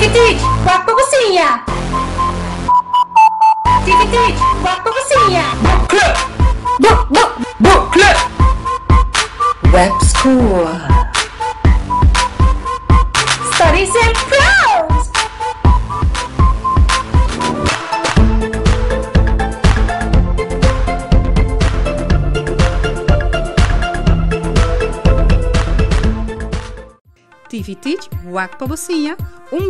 Tivitite, waktu cozinha. Tivitite, waktu cozinha. Book club. Web school. Studies and pros. Tivitite, Wakpa Bocinha,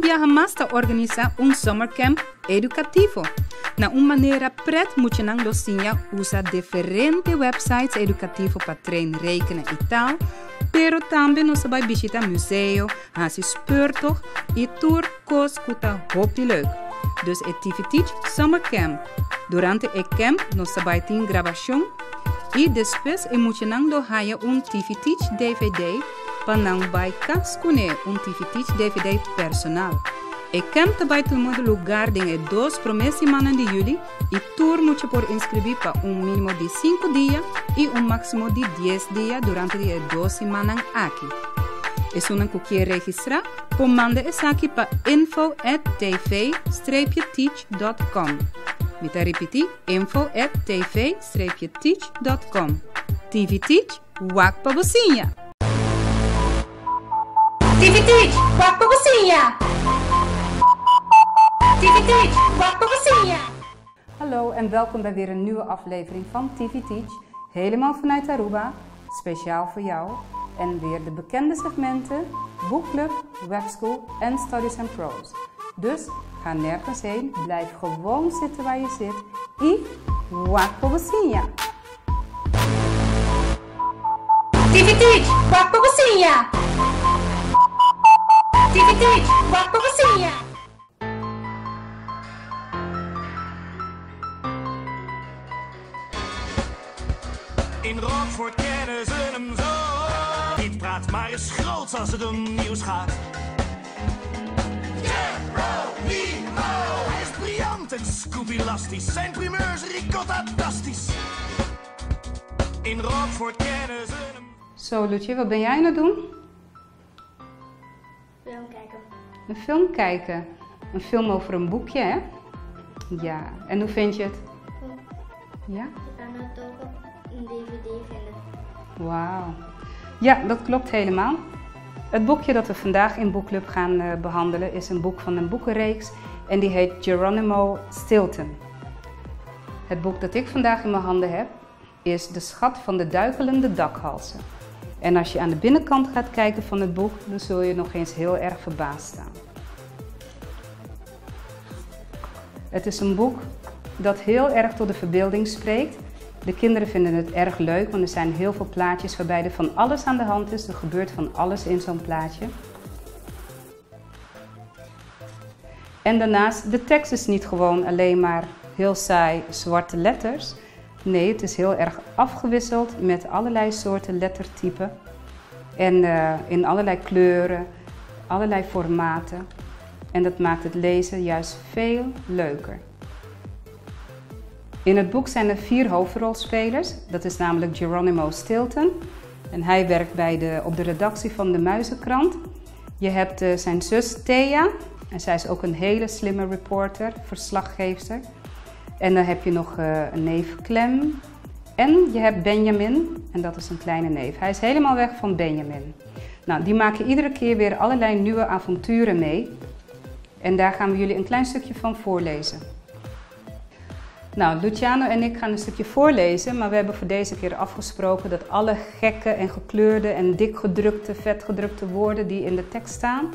viaje más a organizar summer camp educativo. Na maneira pret moet je naar Locinha usa diferentes websites educativos para trainen rekenen e taal, pero também nos vai visitar museu, hasi speurtocht e tour kos kuta hopi leuk. Dus Tivitite summer camp. Durante el camp nos vai ter gravação e depois moet je naar haya Tivitite DVD para não vai cascune Tivitite DVD personal. E camp também tomou lugar em 2 primeiras semanas de julho e tour moet je por inscrever para mínimo de 5 dias e máximo de 10 dias durante as 2 semanas aqui. E se não quer registrar, pode mandar isso aqui para info@tv-teach.com. Vou repetir, info@tv-teach.com. Tivitite, Wakpa Bocinha. Tivitite, waktu cozinha. Tivitite, waktu cozinha. Hallo en welkom bij weer een nieuwe aflevering van Tivitite. Helemaal vanuit Aruba, speciaal voor jou. En weer de bekende segmenten, boekclub, webschool en studies and pros. Dus ga nergens heen, blijf gewoon zitten waar je zit. E Wakpa Bocinha. Tivitite, waktu cozinha. Tivitite, waktu cozinha. In Rockford kennen ze hem zo. Niet praat, maar is groot als het om nieuws gaat. Geronimo! Hij is briljant en Scooby-lastisch. Zijn primeurs ricotta-tastisch. In Rockford kennen ze hem. Zo Lucie, wat ben jij aan het doen? Film kijken. Een film kijken. Een film over een boekje, hè? Ja, en hoe vind je het? Goed. Ja? Je kan het ook op een DVD vinden. Wauw. Ja, dat klopt helemaal. Het boekje dat we vandaag in Boekclub gaan behandelen is een boek van een boekenreeks en die heet Geronimo Stilton. Het boek dat ik vandaag in mijn handen heb is De Schat van de Duikelende Dakhalzen. En als je aan de binnenkant gaat kijken van het boek, dan zul je nog eens heel erg verbaasd staan. Het is een boek dat heel erg tot de verbeelding spreekt. De kinderen vinden het erg leuk, want er zijn heel veel plaatjes waarbij er van alles aan de hand is. Er gebeurt van alles in zo'n plaatje. En daarnaast, de tekst is niet gewoon alleen maar heel saai zwarte letters. Nee, het is heel erg afgewisseld met allerlei soorten lettertypen. En in allerlei kleuren, allerlei formaten. En dat maakt het lezen juist veel leuker. In het boek zijn er 4 hoofdrolspelers. Dat is namelijk Geronimo Stilton. En hij werkt op de redactie van de Muizenkrant. Je hebt zijn zus Thea. En zij is ook een hele slimme reporter, verslaggeefster. En dan heb je nog een neef Clem. En je hebt Benjamin. En dat is een kleine neef. Hij is helemaal weg van Benjamin. Nou, die maken iedere keer weer allerlei nieuwe avonturen mee. En daar gaan we jullie een klein stukje van voorlezen. Nou, Luciano en ik gaan een stukje voorlezen, maar we hebben voor deze keer afgesproken dat alle gekke en gekleurde en dikgedrukte, vetgedrukte woorden die in de tekst staan,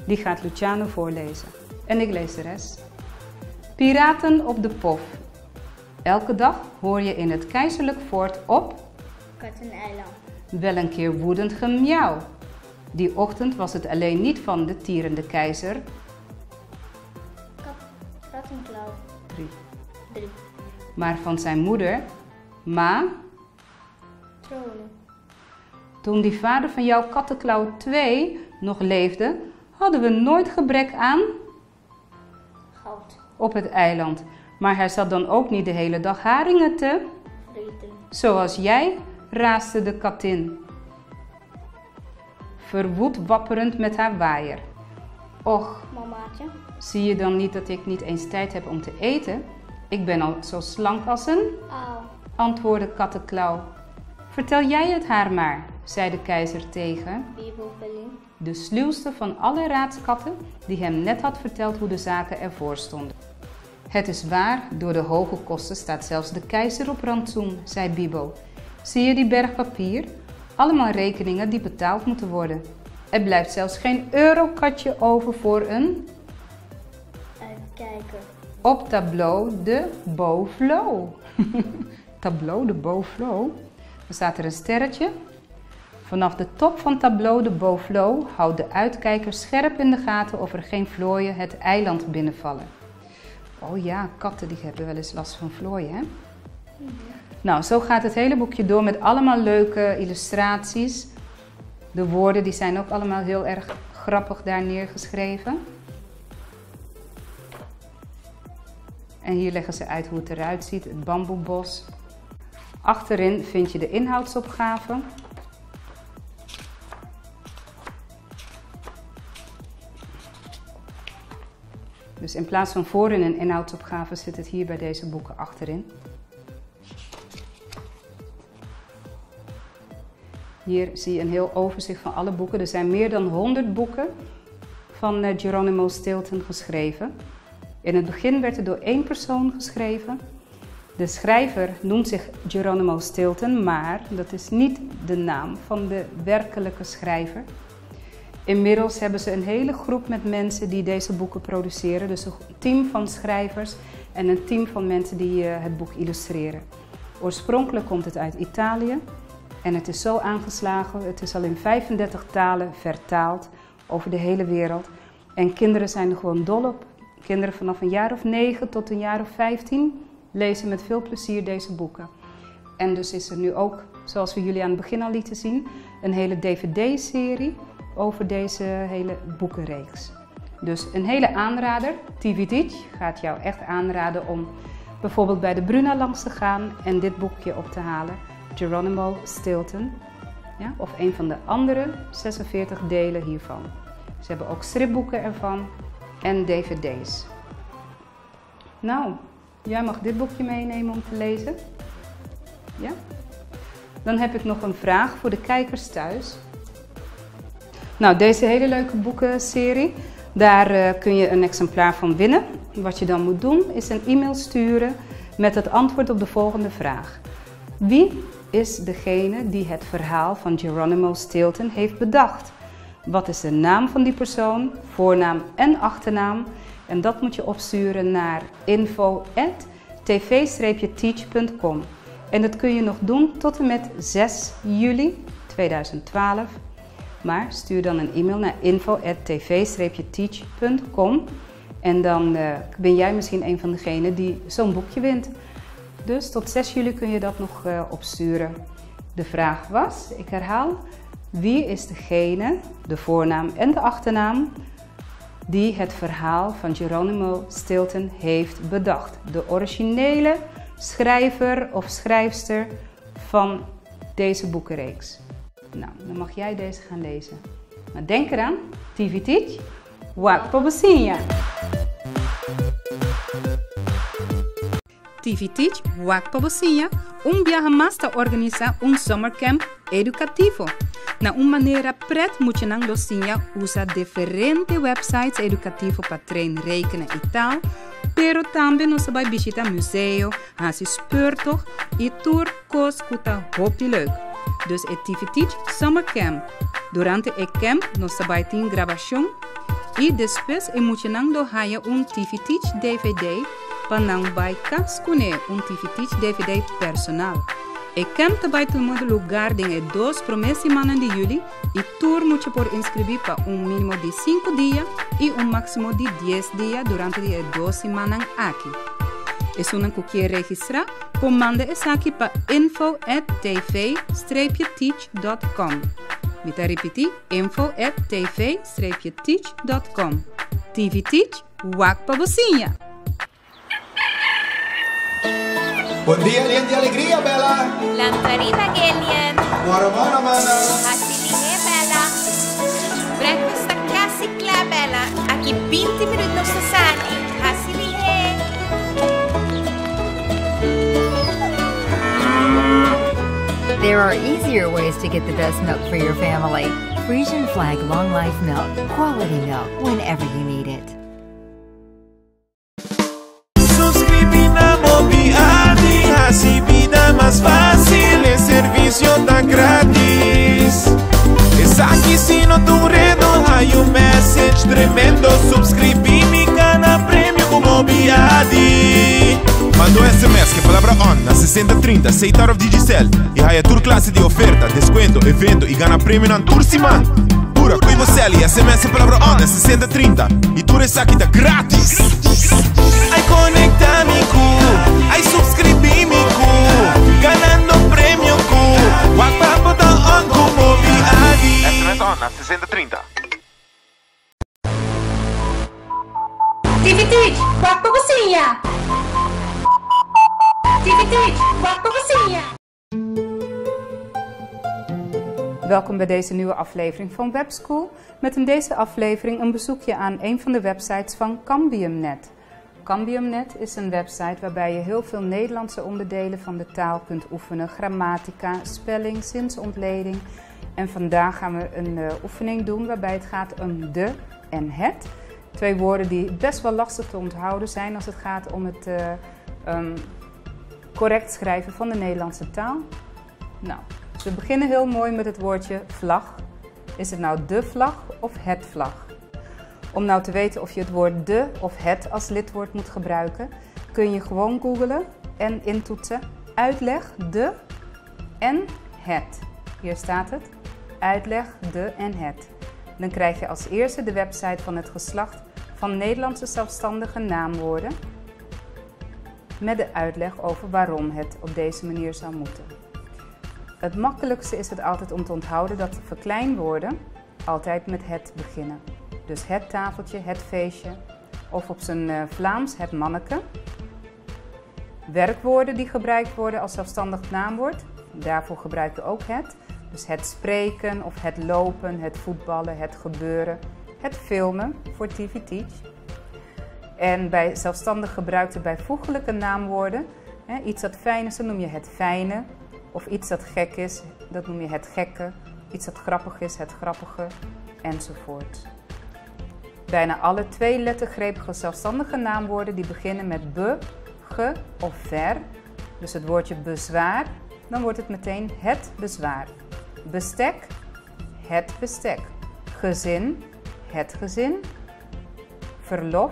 die gaat Luciano voorlezen. En ik lees de rest. Piraten op de Pof. Elke dag hoor je in het keizerlijk fort op Katteneiland. wel een keer woedend gemiauw. Die ochtend was het alleen niet van de tierende keizer. Kattenklauw. 3. 3. Maar van zijn moeder, Ma. Tronen. Toen die vader van jouw Kattenklauw 2 nog leefde, hadden we nooit gebrek aan Goud. op het eiland. Maar hij zat dan ook niet de hele dag haringen te. Vreten. Zoals jij, raasde de katin. Verwoed wapperend met haar waaier. Och, Mamaatje. zie je dan niet dat ik niet eens tijd heb om te eten? Ik ben al zo slank als een, Au. antwoordde Kattenklauw. Vertel jij het haar maar, zei de keizer tegen Bibelvulling. de sluwste van alle raadskatten die hem net had verteld hoe de zaken ervoor stonden. Het is waar, door de hoge kosten staat zelfs de keizer op rantsoen, zei Bibo. Zie je die berg papier? Allemaal rekeningen die betaald moeten worden. Er blijft zelfs geen eurokatje over voor een... Even kijken. Op tableau de Beauflot. Tableau de Beauflot? Dan staat er een sterretje. Vanaf de top van tableau de Beauflot houdt de uitkijker scherp in de gaten of er geen vlooien het eiland binnenvallen. Oh ja, katten die hebben wel eens last van vlooien, hè? Nou, zo gaat het hele boekje door met allemaal leuke illustraties. De woorden die zijn ook allemaal heel erg grappig daar neergeschreven. En hier leggen ze uit hoe het eruit ziet, het bamboebos. Achterin vind je de inhoudsopgave. Dus in plaats van voorin een inhoudsopgave zit het hier bij deze boeken achterin. Hier zie je een heel overzicht van alle boeken. Er zijn meer dan 100 boeken van Geronimo Stilton geschreven. In het begin werd het door 1 persoon geschreven. De schrijver noemt zich Geronimo Stilton, maar dat is niet de naam van de werkelijke schrijver. Inmiddels hebben ze een hele groep met mensen die deze boeken produceren. Dus een team van schrijvers en een team van mensen die het boek illustreren. Oorspronkelijk komt het uit Italië en het is zo aangeslagen. Het is al in 35 talen vertaald over de hele wereld. En kinderen zijn er gewoon dol op. Kinderen vanaf een jaar of 9 tot een jaar of 15 lezen met veel plezier deze boeken. En dus is er nu ook, zoals we jullie aan het begin al lieten zien, een hele DVD-serie over deze hele boekenreeks. Dus een hele aanrader. TV Teach gaat jou echt aanraden om bijvoorbeeld bij de Bruna langs te gaan en dit boekje op te halen. Geronimo Stilton. Ja, of een van de andere 46 delen hiervan. Ze hebben ook stripboeken ervan en dvd's. Nou, jij mag dit boekje meenemen om te lezen. Ja? Dan heb ik nog een vraag voor de kijkers thuis. Nou, deze hele leuke boekenserie, daar kun je een exemplaar van winnen. Wat je dan moet doen is een e-mail sturen met het antwoord op de volgende vraag. Wie is degene die het verhaal van Geronimo Stilton heeft bedacht? Wat is de naam van die persoon, voornaam en achternaam? En dat moet je opsturen naar info@tv-teach.com. En dat kun je nog doen tot en met 6 juli 2012. Maar stuur dan een e-mail naar info@tv-teach.com. En dan ben jij misschien een van degenen die zo'n boekje wint. Dus tot 6 juli kun je dat nog opsturen. De vraag was, ik herhaal, wie is degene, de voornaam en de achternaam, die het verhaal van Geronimo Stilton heeft bedacht? De originele schrijver of schrijfster van deze boekenreeks. Nou, dan mag jij deze gaan lezen. Maar denk eraan, TV Teach, wak pobosinha! TV Teach, wak pobosinha, viaja más ta organiza summer camp educativo. Na maneira pret-multinang docinha usa diferentes websites educativo para train rekenen e taal, pero também nos vai visitar museu, hasi speurtocht e tour kos kuta hopi leuk. Dus het TV Teach Summer Camp. Durante el camp nos vai ter gravação e depois multinang do haya TV Teach DVD para não vai cascune TV Teach DVD personal. O camp também tem lugar em 2 primeiras semanas de julho e tour moet je por inscrever para mínimo de 5 dias e máximo de 10 dias durante as 2 semanas aqui. E se não quer registrar, manda essa aqui para info@tv-teach.com. Vou repetir, info@tv-teach.com. TV Teach, wak pobosinha! Bom dia, linha de alegria, Bela. Lamparina, Gillian. Mora, mora, mana. Hasilinge, Bella. Breakfast a classic, Bella. There are easier ways to get the best milk for your family. Frisian Flag Long Life Milk. Quality milk whenever you need it. Suscríbete a Mobiadi, así vida más fácil, el servicio está gratis. Es aquí sino tu redo, hay un message tremendo. Suscríbete mi canal premium com Mobiadi. Manda um SMS que é palavra ON na 6030, 6 horas de Digicel. E aí toda classe de oferta, desconto, evento e ganha prêmio na tour semana. Pura, com você ali, SMS é palavra ON na 6030 e tudo isso aqui tá grátis. Ai conecta-me com, ai subscrevi-me com, ganhando prêmio com, o papo tá ON com Mobiadi. SMS ON na 6030. Tivitite, quarto cozinha. Tivitite, quarto cozinha. Welkom bij deze nieuwe aflevering van Webschool. Met in deze aflevering een bezoekje aan een van de websites van Cambiumnet. Cambiumnet is een website waarbij je heel veel Nederlandse onderdelen van de taal kunt oefenen. Grammatica, spelling, zinsontleding. En vandaag gaan we een oefening doen waarbij het gaat om de en het. Twee woorden die best wel lastig te onthouden zijn als het gaat om het correct schrijven van de Nederlandse taal. Nou, we beginnen heel mooi met het woordje vlag. Is het nou de vlag of het vlag? Om nou te weten of je het woord de of het als lidwoord moet gebruiken, kun je gewoon googlen en intoetsen uitleg de en het. Hier staat het, uitleg de en het. Dan krijg je als eerste de website van het geslacht van Nederlandse zelfstandige naamwoorden met de uitleg over waarom het op deze manier zou moeten. Het makkelijkste is het altijd om te onthouden dat verkleinwoorden altijd met het beginnen. Dus het tafeltje, het feestje of op zijn Vlaams het manneke. Werkwoorden die gebruikt worden als zelfstandig naamwoord, daarvoor gebruiken we ook het. Dus het spreken of het lopen, het voetballen, het gebeuren, het filmen voor TV Teach. En bij zelfstandig gebruikte bijvoeglijke naamwoorden, iets dat fijn is, dan noem je het fijne. Of iets dat gek is, dat noem je het gekke. Iets dat grappig is, het grappige, enzovoort. Bijna alle tweelettergrepige zelfstandige naamwoorden die beginnen met be, ge of ver. Dus het woordje bezwaar, dan wordt het meteen het bezwaar. Bestek, het bestek. Gezin, het gezin. Verlof,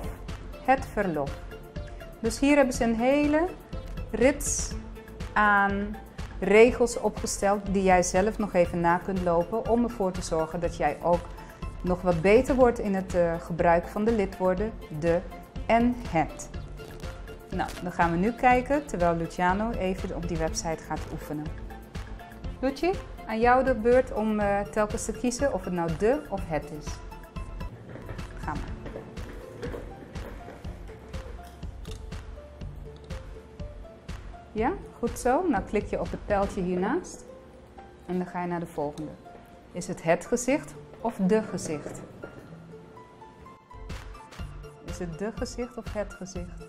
het verlof. Dus hier hebben ze een hele rits aan regels opgesteld die jij zelf nog even na kunt lopen om ervoor te zorgen dat jij ook nog wat beter wordt in het gebruik van de lidwoorden de en het. Nou, dan gaan we nu kijken terwijl Luciano even op die website gaat oefenen. Luci, aan jou de beurt om telkens te kiezen of het nou de of het is. Ga maar. Ja, goed zo. Nou klik je op het pijltje hiernaast en dan ga je naar de volgende. Is het gezicht of de gezicht? Is het de gezicht of het gezicht?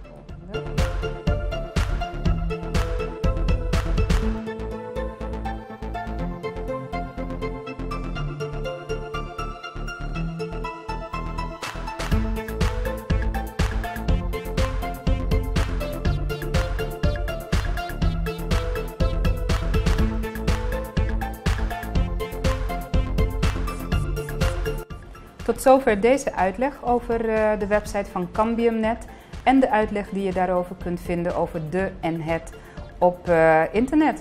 Volgende. Tot zover deze uitleg over de website van Cambiumnet en de uitleg die je daarover kunt vinden over de en het op internet.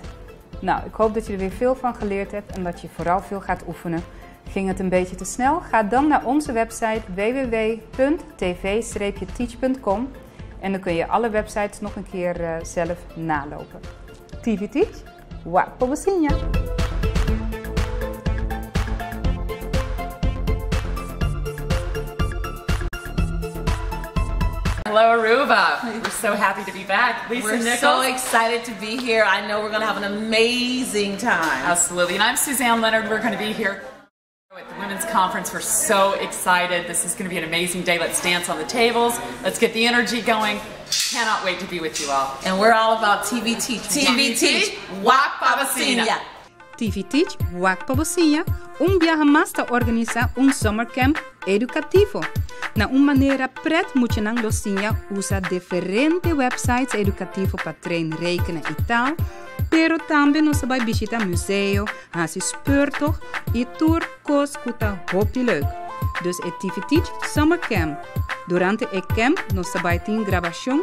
Nou, ik hoop dat je er weer veel van geleerd hebt en dat je vooral veel gaat oefenen. Ging het een beetje te snel? Ga dan naar onze website www.tv-teach.com en dan kun je alle websites nog een keer zelf nalopen. TV Teach, wapo wasinha! Hello, Aruba. We're so happy to be back. Lisa We're Nichols. so excited to be here. I know we're going to have an amazing time. Absolutely. And I'm Suzanne Leonard. We're going to be here at the Women's Conference. We're so excited. This is going to be an amazing day. Let's dance on the tables. Let's get the energy going. Cannot wait to be with you all. And we're all about TV Teach. TV Teach, Wak Papasinha. TV Teach Wak Papasinha, viaje más a organizar summer camp educativo. Na maneira pret moet je nang losinha usa diferentes websites educativos para treinar rekenen e taal, pero também nos vai visitar museu, hasi speurtocht e tour kos kuta hopi leuk. Dus het TV Teach Summer Camp. Durante het camp nos vai ter gravação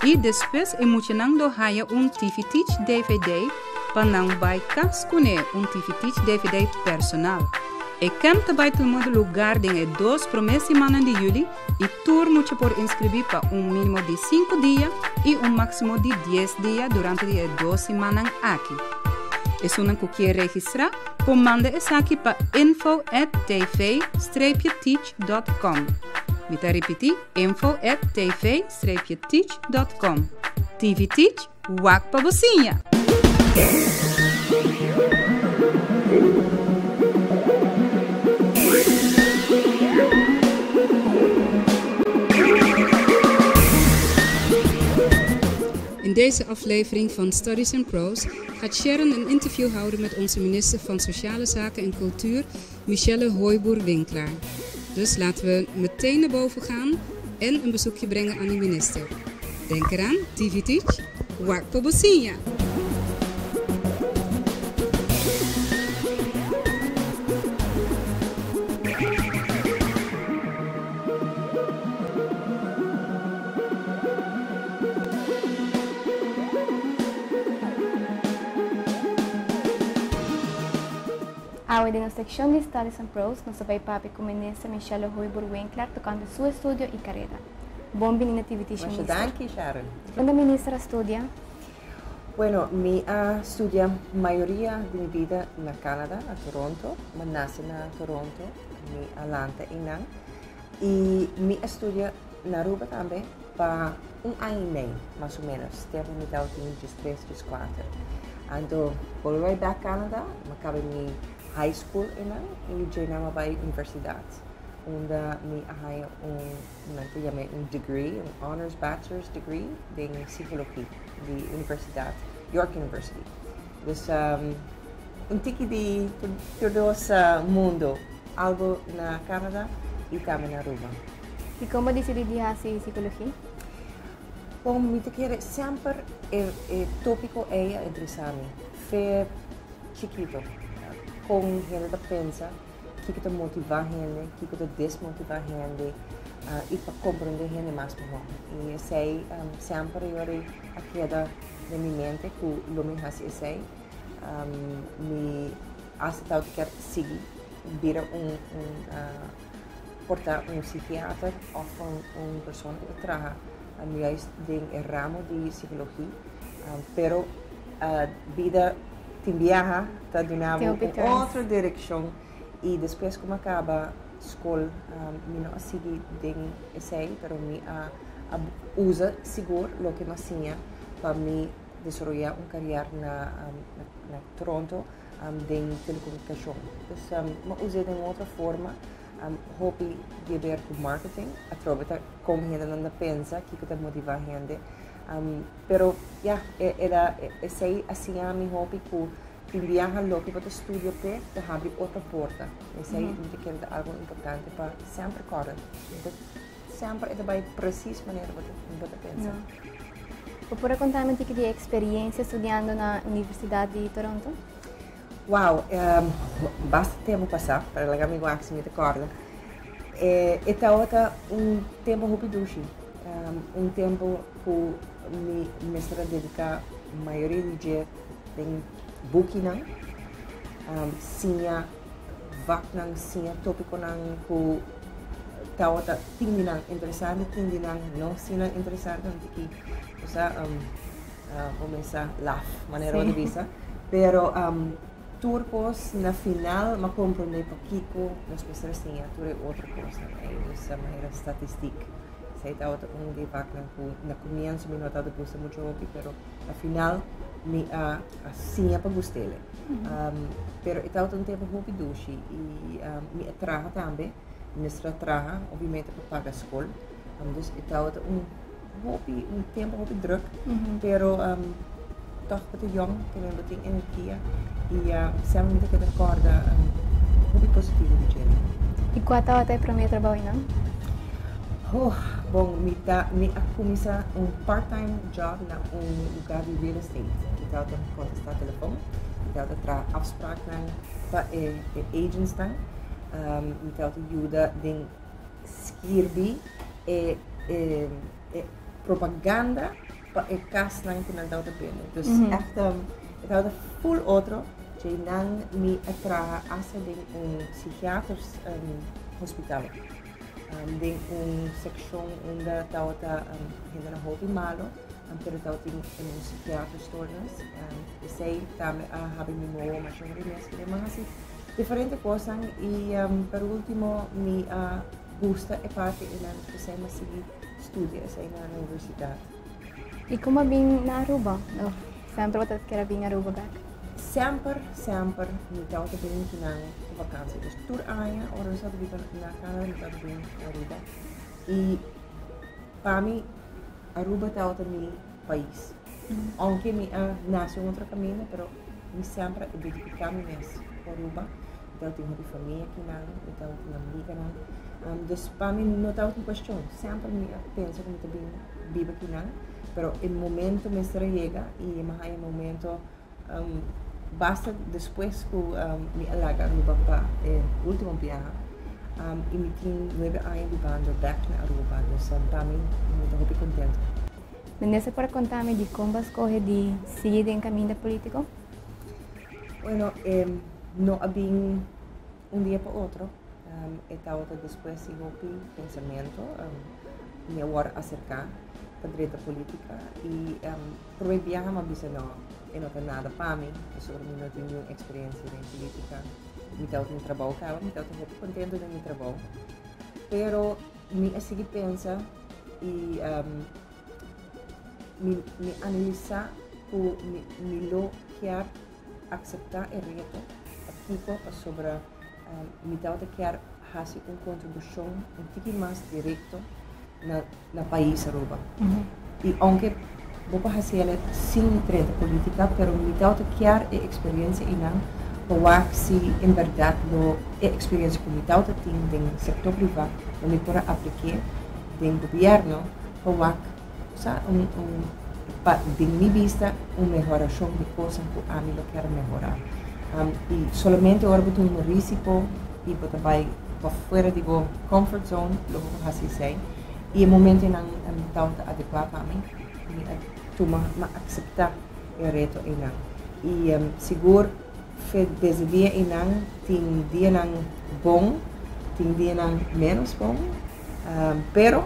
e depois moet je nang do haya TV Teach DVD para nang vai cascune TV Teach DVD personal. E camp também tomou lugar em 2 primeiras semanas de julho e tour moet je por inscrever para mínimo de 5 dias e máximo de 10 dias durante as 2 semanas aqui. E se não quer registrar, manda esse aqui para info@tv-teach.com. Vou repetir, info@tv-teach.com. TV Teach, Wak Papasinha. In deze aflevering van Studies and Pros gaat Sharon een interview houden met onze minister van Sociale Zaken en Cultuur, Michelle Hooiboer-Winkelaar. Dus laten we meteen naar boven gaan en een bezoekje brengen aan de minister. Denk eraan, TV Teach, Wak Papasinha. Hoy na sección de Studies and Pros nos vai papi com a ministra Michelle Hooiboer-Winkelaar tocando seu estudio e carreira. Bom venir na TV Teach, ministra. Danke, Sharon. Onde a ministra estudia? Bueno, mi estudia mayoría de mi vida en Canadá, a Toronto. Me nací en Toronto, mi alanta inang. Y mi estudia en Aruba también para año y medio, más o menos. Tempo me dá 3, 4. Ando, volví a Canadá, me acabé mi high school inang e joinei bij universiteit. Onde me arranhei um degree, honors bachelor's degree in psychologie, de universiteit, York University. Dus tiki de todo mundo, algo na Canadá e também na Aruba. E como decidi de fazer psicologia? Bom, me te quero sempre tópico é interessante, foi chiquito. Com gente que pensa, que te motiva a gente, que te desmotiva a gente e para compreender a gente mais melhor. E sei sempre eu a queda de minha mente que o me faz sei me aceitado que quer seguir vira portar psiquiatra ou pessoa que trabalha juist em ramo de psicologia, pero vida viaja, está donava outra direção e depois como acaba a escola, me não segui em esse, pero me usa seguro o que me tinha para me desenvolver carreira na Toronto em telecomunicação. Então, me usei de outra forma, hope de ver com marketing, a troca como a gente não pensa, que te motiva a gente. Pero era esse assim a minha hobby que viajar lo que você estudia te abre outra porta. Esse me quer algo importante para sempre correr. Sempre é bem preciso maneira você pensa. Você pode contar-me de experiência estudando na Universidade de Toronto? Wow, bastante tempo passar para legar me guardar se me recorda. Esta outra tempo rapiduchi, tempo que me estará dedicar a maioria do dia em booking, sinha vaknang sinha tópico nang ku tawata tingdinang interessante tingdinang no sinang interessante que usa começa laugh maneira de visa pero turpos na final ma compreender pouquinho nos pessoas sinha outra coisa é essa maneira estatística sei tawata de vaknang ku na comienzo me notado que usa muito hobby pero na final me sinha para gostele pero é tawata tempo hobby dushi e me traga também Ministra traga, obviamente, para pagar a escola. Dus é tawata um tempo druk, pero toch wat jong, que nem botem energia e sempre me que acorda hobby positivo de gente. E qual é o teu primeiro trabalho, não? Oh, bom, me começar part-time job na lugar de real estate. Então, eu contestar o telefone, então eu tra afspraak para agents dan. Então, eu ajuda em escrever propaganda para a casa que não dá bem. Então, echt, eu full outro, que não me atrai a ser psiquiatros hospital. Tem seção onde está ainda hobby malo, pero está tem psiquiatros tornas. E sei também habe me moa, mas não é mais assim diferente coisa e por último me gusta é parte da especial mas seguir estudos na universidade. E como vim na Aruba? Sempre você quer vir na Aruba back? Sempre me dá o bem que na vakantie. Dus tour aan of dan zat ik naar Canada met dat bem Aruba. E para mim Aruba está outro meu país. Aunque me nasceu outro caminho, pero me sempre dedicar-me nesse Aruba. Então tenho uma família aqui na, então tenho amiga na. Dus para mim não está outra questão. Sempre me penso que me também vivo aqui na. Pero o momento me chega e mais o momento basta depois que me alaga Aruba para o último viagem e me tinha 9 anos vivendo back na Aruba, então para mim estou muito contente. Você pode contar-me de como escolhe de seguir em caminho político? Bueno, não havia dia para outro, estava depois de um pensamento, me agora acercar para a direita política e para o viagem me disse não tem nada para mim, sobre mim não tenho experiência em política, me estava no trabalho, me estava muito contente no meu trabalho, pero me assim pensa e me analisar que me lo quer aceitar o reto aqui sobre me estava quer fazer uma contribuição um pouquinho mais direto na país Aruba. E aunque vou fazer ela sem treta política, pero me dá quer a experiência e não para se em verdade a experiência que me dá tem no setor privado, não me pode aplicar no governo para de minha vista uma melhoração de coisas que a mim eu quero melhorar. E somente agora eu tenho um risco e vou também para fora de comfort zone, eu vou fazer e o momento não está adequado para mim, me aceitar o reto e não. E seguro, desde dia e não, tem dia não bom, tem dia não menos bom, pero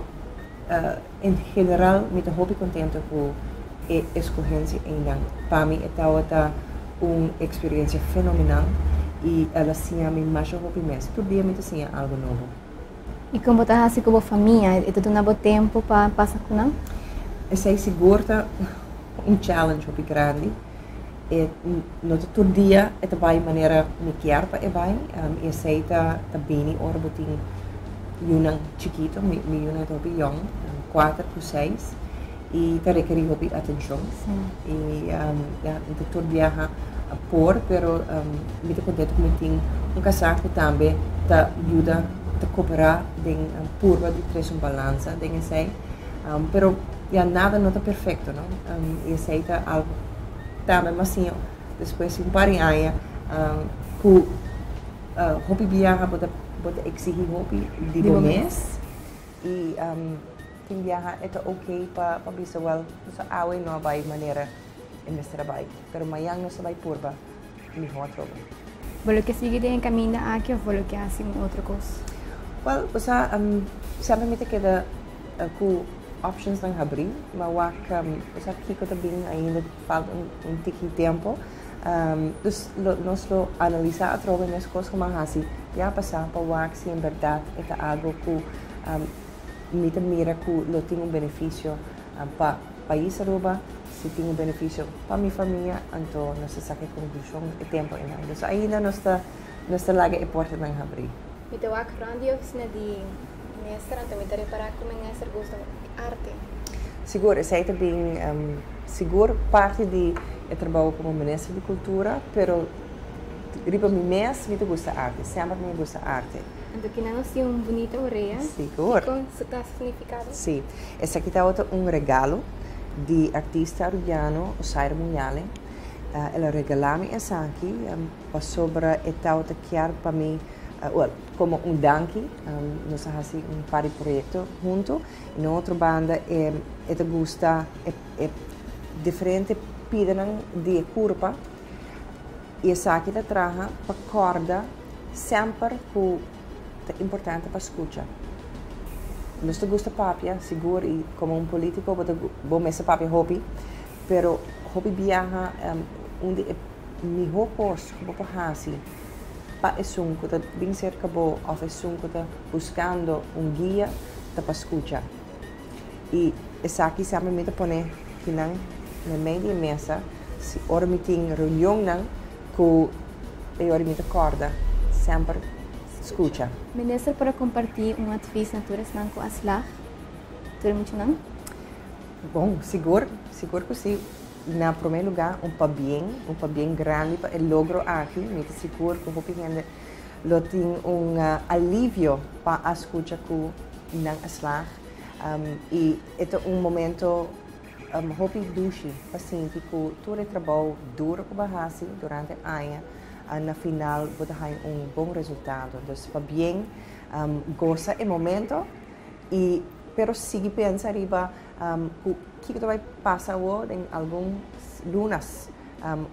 em geral, me estou muito contente com a escolhência e não. Para mim, está uma experiência fenomenal e ela sim me mais hobby mesmo. Todo dia me sim algo novo. E como está assim com a família, é tudo um bom tempo para passar com ela? É seguro challenge muito grande. No todo dia é também maneira me quer para bem. Eu sei está bem hora botin um chiquito, me um hobby young, 4 por 6 e está requerir hobby atenção. E no todo dia por, pero me estou contente que me tem casaco também está ajuda a cooperar em curva de três balança, tem sei, pero já nada não está perfeito, não? E sei tá algo também, mas sim, depois de par de anos, que hobby viaja pode exigir hobby de um mês e tem viaja é ok para visual, só awe não vai maneira em esse trabalho, pero amanhã não se vai curva, melhor trabalho. Vou que seguir em caminho aqui ou vou que assim outra coisa? Well, sempre me queda com options não abrir, mas aqui que também ainda falta tiquinho tempo, dus nós analisar a troca nas coisas como assim, já passar para se em verdade é algo que me mira que não tem benefício para o país Aruba, se tem benefício para minha família, então nós saca conclusão e tempo ainda. Dus ainda nós lá a porta não abrir. Então, a grande oficina de mestre, também está reparar como é ser gosto arte. Seguro, esse também seguro parte de trabalho como ministro de cultura, pero riba mi mês me gusta arte, sempre me gusta arte. Então que não se bonita orelha. Seguro. Com seu significado? Sim, esse aqui está regalo de artista rubiano Osair Munhale. Ela regalou-me essa aqui para sobre etau te chiaro para mim, como danke. Nós fazemos par de projetos junto. E na outra banda ela gosta diferente pidan de curva. E essa aqui te traga para corda sempre que é importante para escutar. Nós te gosta papia, seguro, e como político, vou mesmo papia hobby, pero hobby viaja onde é melhor posto, como para fazer, para isso que está bem cerca ou isso que está buscando guia para escutar. E essa aqui sempre me põe que na meio da mesa, se ora me tem reunião que ora me corda, sempre escuta. Ministro, para compartilhar advies naturas não com as lá, tudo muito não? Bom, seguro que sim. Na primeiro lugar, pa bem grande para o logro aqui, me seguro que vou pedir tem alívio para escutar que não as lá. E é momento hopi dushi, paciente que todo o trabalho duro que bahasi durante a ano, na final pode ter bom resultado. Então, para bem, gosta o momento e pero sigue pensa riba que vai passar hoje em algumas lunas,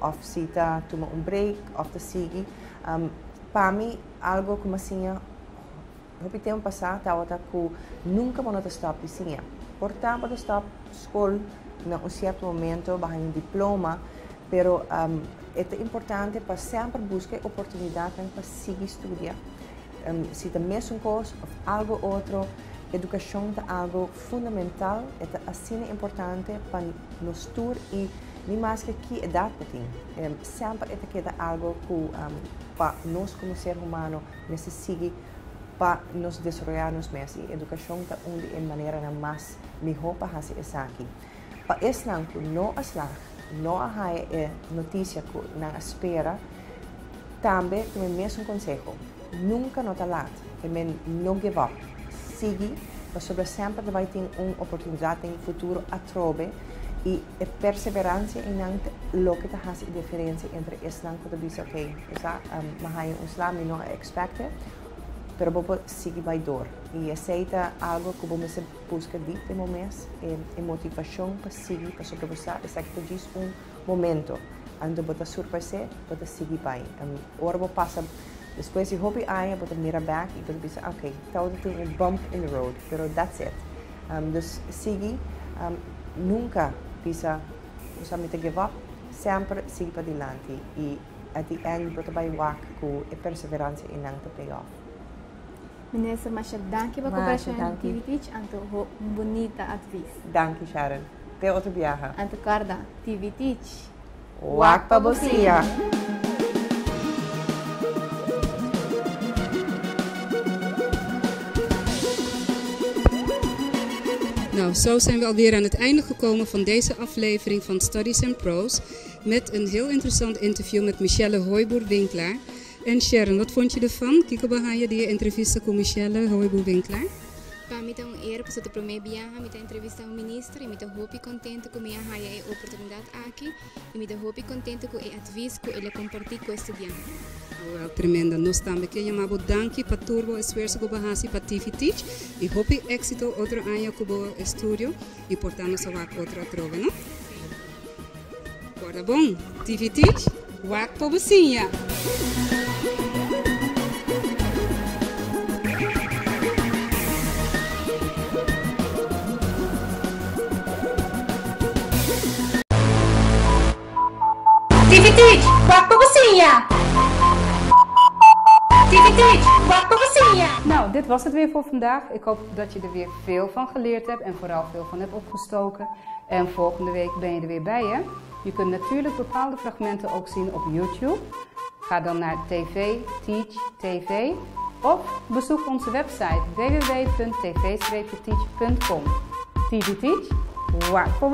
ou se está tomando break, ou se sigue. Para mim, algo como assim, hopi tempo passado, estava que nunca vou stop de sinha. Portanto, pode stop escola em certo momento, vai diploma, pero é importante para sempre buscar oportunidade para seguir estudar. Se tem mesmo coisa ou algo outro, educação é algo fundamental, é assim importante para nós todos e nem mais que que idade tem. Sempre é algo que para nós como ser humano necessita para nos desenvolvermos mais. E educação é uma de maneira mais melhor para fazer isso aqui. Para esse ano, não há notícia que não espera, também tem o mesmo conselho. Nunca não está lá, não give up. Siga, mas sobre sempre vai ter uma oportunidade no futuro a trobe e a perseverança em lo que faz a diferença entre esse ano que diz ok, mas há slam não expecta, pero vou seguir vai dor e aceita algo que vamos buscar de momento é motivação para seguir para sobreviver, é que diz momento onde vou surpreender, vou seguir vai. Ora vou passar depois de hobby aí, vou mirar back e vou dizer ok, então tem bump in the road, pero that's it. Dus seguir nunca pisa usamite give up, sempre seguir para diante e at the end vou vai work com a perseverança e não to pay off. Ministro, mas danke para cooperação activities anto bonita advies. Danke Sharon. Até outro viaje. Anto carda activities. Wak pa bosia. Nou, zo zijn we alweer aan het einde gekomen van deze aflevering van Studies and Prose met een heel interessant interview met Michelle Hooiboer-Winkelaar. En Sharon, wat vond je ervan? Kiko bahaya die entrevista com Michelle Hooiboer-Winkelaar? Para mim é honra para o primeiro viagem, me entrevistar o ministro e me muito contente com a minha oportunidade aqui e me muito contente com o advies que ele compartilhou com o estudante. Well, tremenda. Nós também queremos danke para turbo esforço que bahasi para TV Teach e hope éxito outro ano com o estúdio e portanto só vai outra trova, não? Agora bom, TV Teach, wak pa businha. Tivitit, wak pa businha. Tivitit, wak pa businha. Nou, dit was het weer voor vandaag. Ik hoop dat je er weer veel van geleerd hebt en vooral veel van hebt opgestoken. En volgende week ben je er weer bij, hè? Je kunt natuurlijk bepaalde fragmenten ook zien op YouTube. Ga dan naar TV Teach TV of bezoek onze website www.tv-teach.com. TV Teach, Wat voor